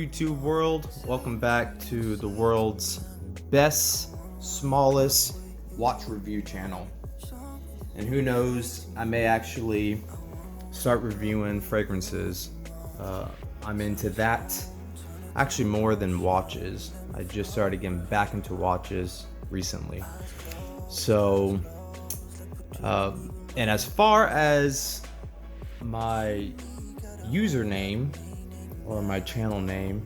YouTube world? Welcome back to the world's best, smallest watch review channel. And who knows, I may actually start reviewing fragrances. I'm into that, actually more than watches. I just started getting back into watches recently. So, and as far as my username or my channel name,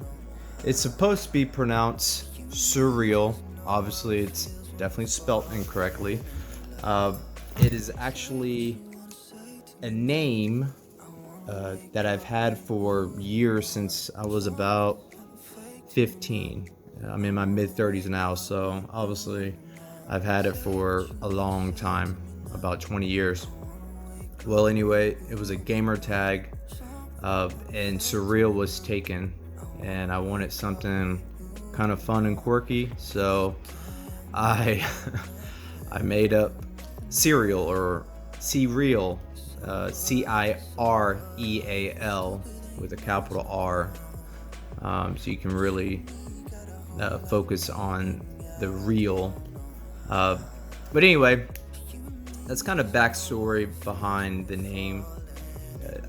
it's supposed to be pronounced surreal. Obviously, it's definitely spelt incorrectly. It is actually a name that I've had for years, since I was about 15. I'm in my mid-30s now, so obviously I've had it for a long time, about 20 years. Well, anyway, it was a gamer tag, and surreal was taken, and I wanted something kind of fun and quirky, so I I made up cereal, or C-Real, C-I-R-E-A-L with a capital R, so you can really focus on the real. But anyway, that's kind of backstory behind the name.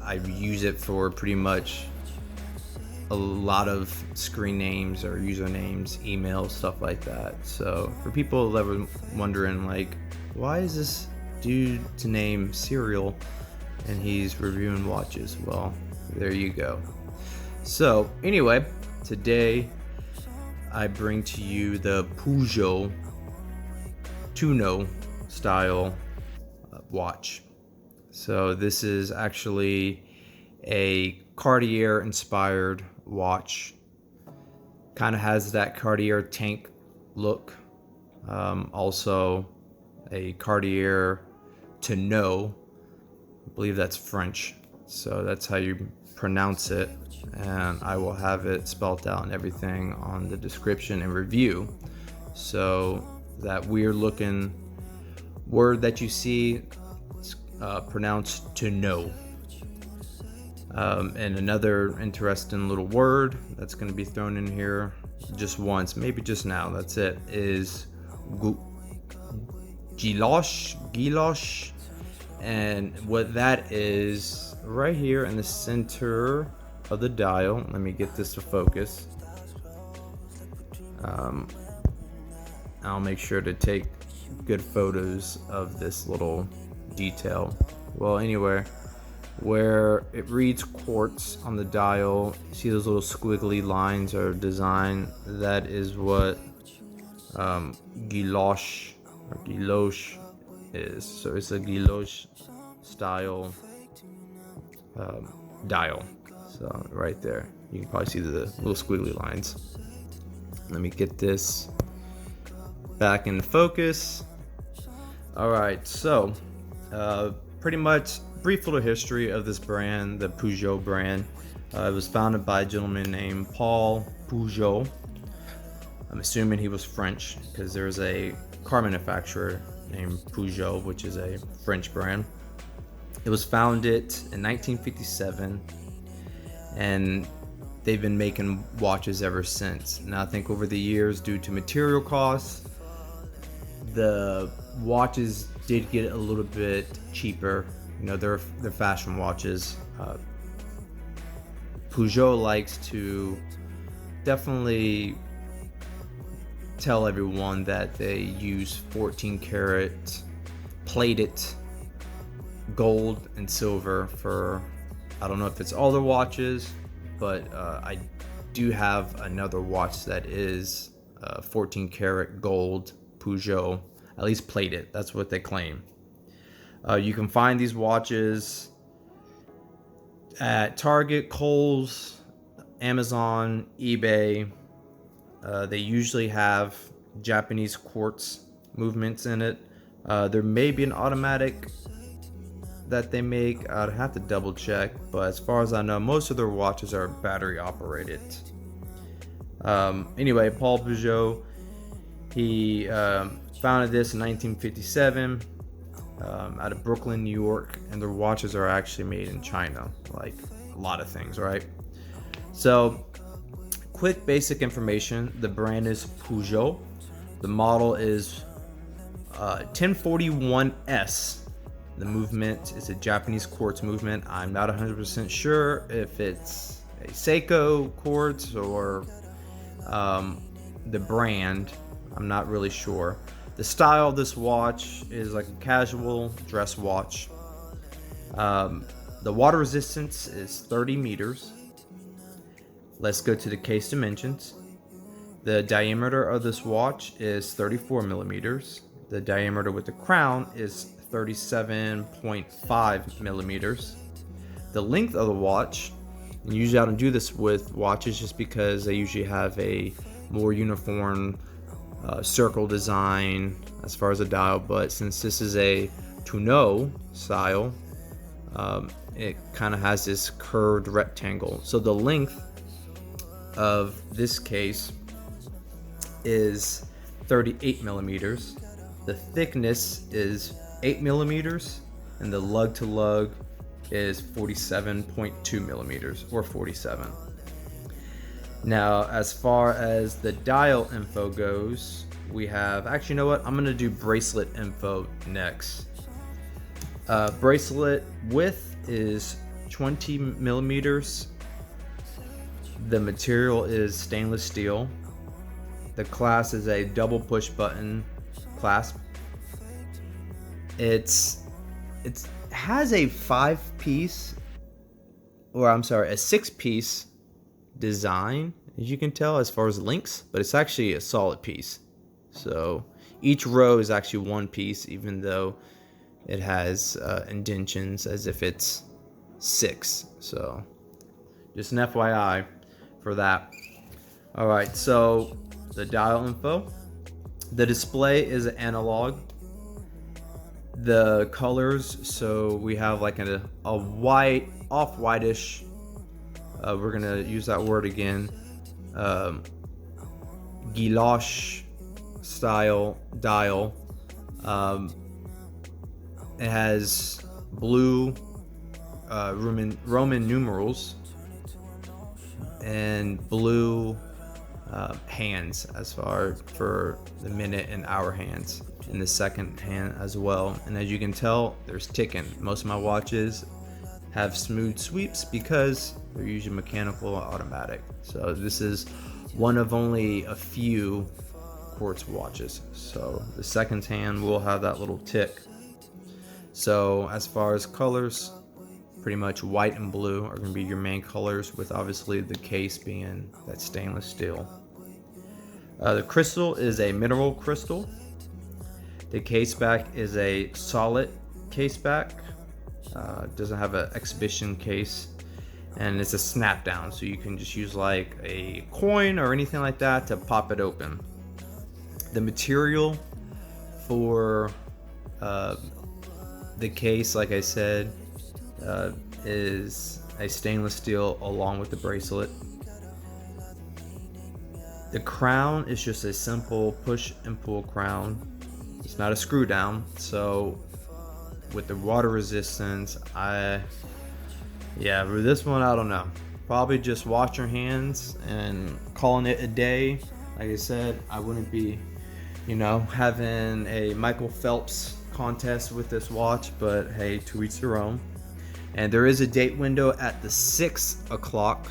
I use it for pretty much a lot of screen names or usernames, emails, stuff like that. So for people that were wondering, like, why is this dude to name cereal and he's reviewing watches? Well, there you go. So anyway, today I bring to you the Peugeot Tonneau style watch. So this is actually a Cartier inspired watch. Kind of has that Cartier tank look. Also a Cartier Tonneau. I believe that's French, so that's how you pronounce it, and I will have it spelled out and everything on the description and review. So that weird looking word that you see, pronounced Tonneau. And another interesting little word that's going to be thrown in here just once, maybe just now, that's it, is guilloche. And what that is, right here in the center of the dial, let me get this to focus. I'll make sure to take good photos of this little detail. Well, anyway, where it reads quartz on the dial, you see those little squiggly lines are designed. That is what guilloche or guilloche is. So it's a guilloche style dial. So right there, you can probably see the little squiggly lines. Let me get this back into focus. All right, so pretty much brief little history of this brand, the Peugeot brand. It was founded by a gentleman named Paul Peugeot. I'm assuming he was French, because there's a car manufacturer named Peugeot, which is a French brand. It was founded in 1957, and they've been making watches ever since. Now I think over the years, due to material costs, the watches did get a little bit cheaper. You know, they're fashion watches. Peugeot likes to definitely tell everyone that they use 14 karat plated gold and silver for, I don't know if it's all their watches, but I do have another watch that is 14 karat gold Peugeot, at least plated. That's what they claim. You can find these watches at Target, Kohl's, Amazon, eBay. They usually have Japanese quartz movements in it. There may be an automatic that they make. I'd have to double check, but as far as I know, most of their watches are battery operated. Anyway, Paul Peugeot, he founded this in 1957 out of Brooklyn, New York, and their watches are actually made in China, like a lot of things, right? So quick basic information. The brand is Peugeot. The model is 1041S. The movement is a Japanese quartz movement. I'm not 100% sure if it's a Seiko quartz or the brand. I'm not really sure. The style of this watch is like a casual dress watch. The water resistance is 30 meters. Let's go to the case dimensions. The diameter of this watch is 34 millimeters. The diameter with the crown is 37.5 millimeters. The length of the watch, and usually I don't do this with watches just because they usually have a more uniform circle design as far as a dial, but since this is a Tonneau style, it kind of has this curved rectangle. So the length of this case is 38 millimeters. The thickness is 8 millimeters, and the lug to lug is 47.2 millimeters, or 47. Now, as far as the dial info goes, we have, actually, you know what? I'm gonna do bracelet info next. Bracelet width is 20 millimeters. The material is stainless steel. The clasp is a double push button clasp. It has a 5-piece, or I'm sorry, a 6-piece design, as you can tell, as far as links, but it's actually a solid piece. So each row is actually one piece, even though it has indentions as if it's 6. So just an FYI for that. All right, so the dial info. The display is analog. The colors, so we have like a white, off-whitish, we're gonna use that word again, guilloche style dial. It has blue Roman numerals and blue hands as far for the minute and hour hands in the second hand as well. And as you can tell, there's ticking. Most of my watches have smooth sweeps because they're usually mechanical or automatic. So this is one of only a few quartz watches. So the second hand will have that little tick. So as far as colors, pretty much white and blue are going to be your main colors, with obviously the case being that stainless steel. The crystal is a mineral crystal. The case back is a solid case back. Doesn't have an exhibition case, and it's a snap down, so you can just use like a coin or anything like that to pop it open. The material for the case, like I said, is a stainless steel along with the bracelet. The crown is just a simple push and pull crown. It's not a screw down. So with the water resistance, with this one, I don't know. Probably just wash your hands and calling it a day. Like I said, I wouldn't be, having a Michael Phelps contest with this watch, but hey, to each their own. And there is a date window at the 6 o'clock,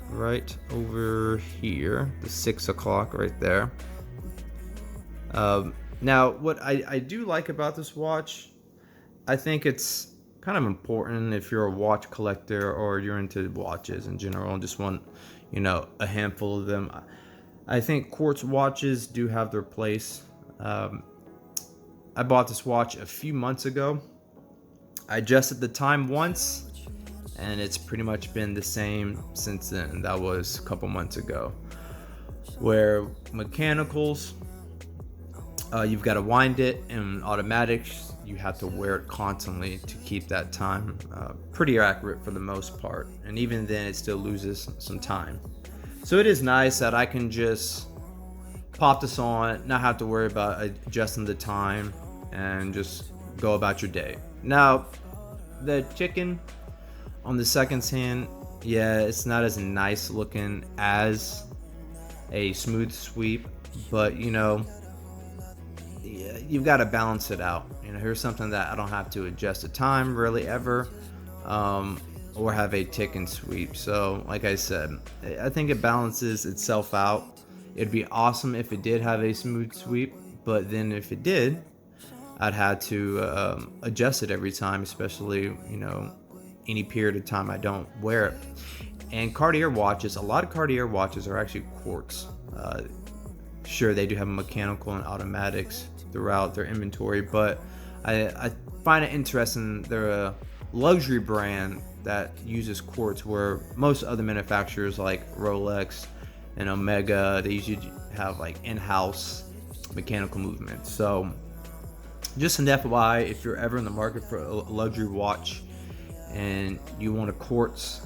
right over here, the 6 o'clock right there. Now, what I do like about this watch, I think it's kind of important if you're a watch collector or you're into watches in general and just want, a handful of them. I think quartz watches do have their place. I bought this watch a few months ago. I adjusted the time once, and it's pretty much been the same since then. That was a couple months ago. Where mechanicals, you've got to wind it, and automatics, you have to wear it constantly to keep that time pretty accurate for the most part. And even then, it still loses some time. So it is nice that I can just pop this on, not have to worry about adjusting the time, and just go about your day. Now, the chicken on the second hand Yeah, it's not as nice looking as a smooth sweep, but you know, yeah, you've got to balance it out. You know, here's something that I don't have to adjust the time really ever, um, or have a tick and sweep. So, like I said, I think it balances itself out. It'd be awesome if it did have a smooth sweep, but then if it did, I'd have to adjust it every time, especially, you know, any period of time I don't wear it. And Cartier watches, a lot of Cartier watches are actually quartz. Sure, they do have mechanical and automatics throughout their inventory, but I find it interesting. They're a luxury brand that uses quartz, where most other manufacturers like Rolex and Omega, they usually have like in-house mechanical movement. So just an FYI, if you're ever in the market for a luxury watch and you want a quartz,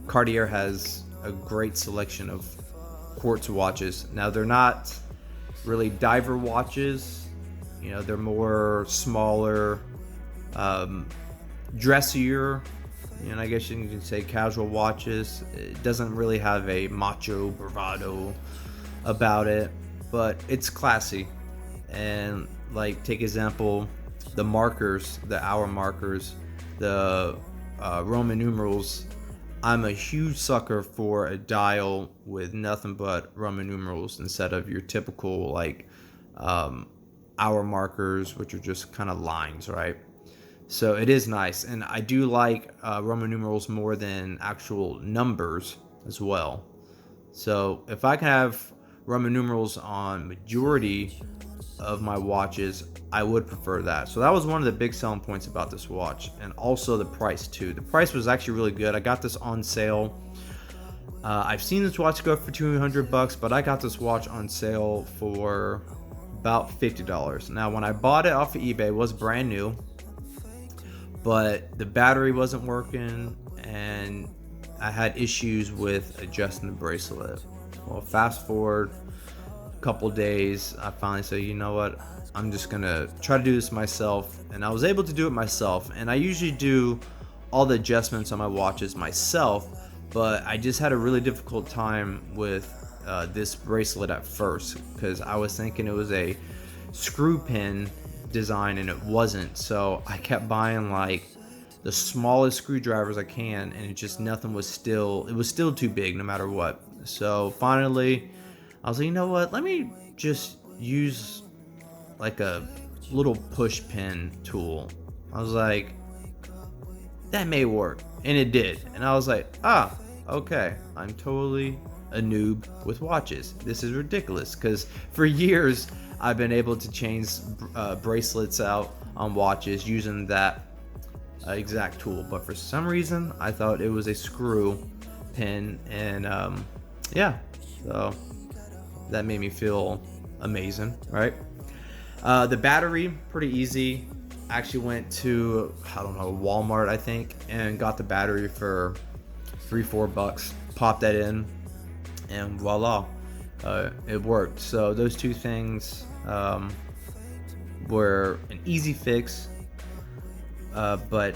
Cartier has a great selection of quartz watches. Now, they're not really diver watches, you know, they're more smaller, dressier, and I guess you can say casual watches. It doesn't really have a macho bravado about it, but it's classy. And like, take example, the markers, the hour markers, the Roman numerals. I'm a huge sucker for a dial with nothing but Roman numerals instead of your typical like hour markers, which are just kind of lines, right? So it is nice, and I do like Roman numerals more than actual numbers as well. So if I can have Roman numerals on majority of my watches, I would prefer that. So that was one of the big selling points about this watch, and also the price too. The price was actually really good. I got this on sale. I've seen this watch go for $200, but I got this watch on sale for about $50. Now, when I bought it off of eBay, it was brand new, but the battery wasn't working, and I had issues with adjusting the bracelet. Well, fast forward couple days, I finally said, you know what, I'm just gonna try to do this myself. And I was able to do it myself, and I usually do all the adjustments on my watches myself, but I just had a really difficult time with this bracelet at first, because I was thinking it was a screw pin design and it wasn't. So I kept buying like the smallest screwdrivers I can, and it was still too big no matter what. So finally I was like, you know what, let me just use like a little push pin tool. I was like, that may work, and it did. And I was like, okay, I'm totally a noob with watches. This is ridiculous, because for years I've been able to change bracelets out on watches using that exact tool, but for some reason I thought it was a screw pin, and yeah, so that made me feel amazing, right? The battery, pretty easy. I actually went to, I don't know, Walmart, I think, and got the battery for $3-4. Popped that in, and voila, it worked. So those two things were an easy fix. But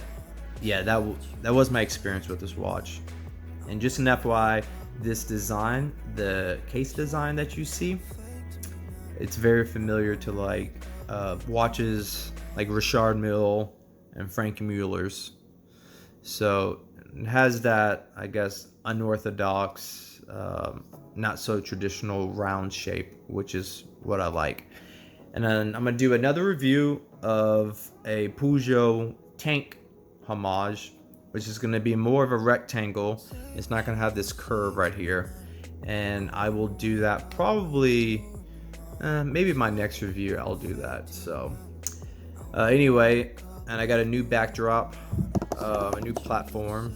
yeah, that was my experience with this watch. And just an FYI, this design, the case design that you see, it's very familiar to like watches like Richard Mille and Frank Mueller's. So it has that, I guess, unorthodox, not so traditional round shape, which is what I like. And then I'm gonna do another review of a Peugeot tank Homage, which is going to be more of a rectangle. It's not going to have this curve right here, and I will do that probably maybe my next review. I'll do that. So anyway, and I got a new backdrop, a new platform.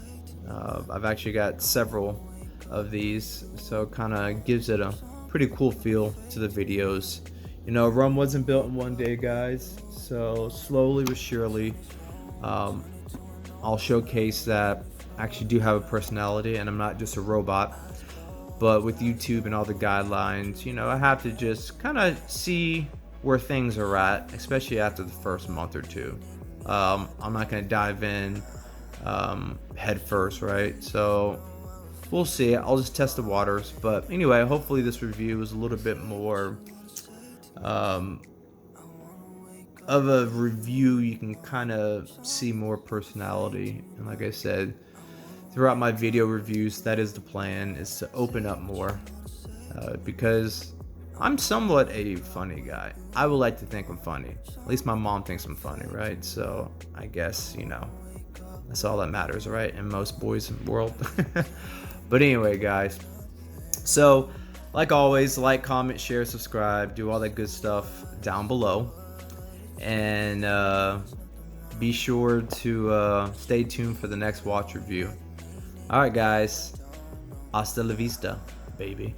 I've actually got several of these, so it kind of gives it a pretty cool feel to the videos. You know, Rome wasn't built in one day, guys, so slowly but surely I'll showcase that I actually do have a personality and I'm not just a robot. But with YouTube and all the guidelines, you know, I have to just kind of see where things are at, especially after the first month or two. I'm not going to dive in head first, right? So we'll see. I'll just test the waters. But anyway, hopefully this review is a little bit more of a review. You can kind of see more personality, and like I said, throughout my video reviews, that is the plan, is to open up more, because I'm somewhat a funny guy. I would like to think I'm funny. At least my mom thinks I'm funny, right? So I guess, you know, that's all that matters, right? In most boys' world. But anyway, guys, so like always, like, comment, share, subscribe, do all that good stuff down below. And be sure to stay tuned for the next watch review. Alright guys, hasta la vista, baby.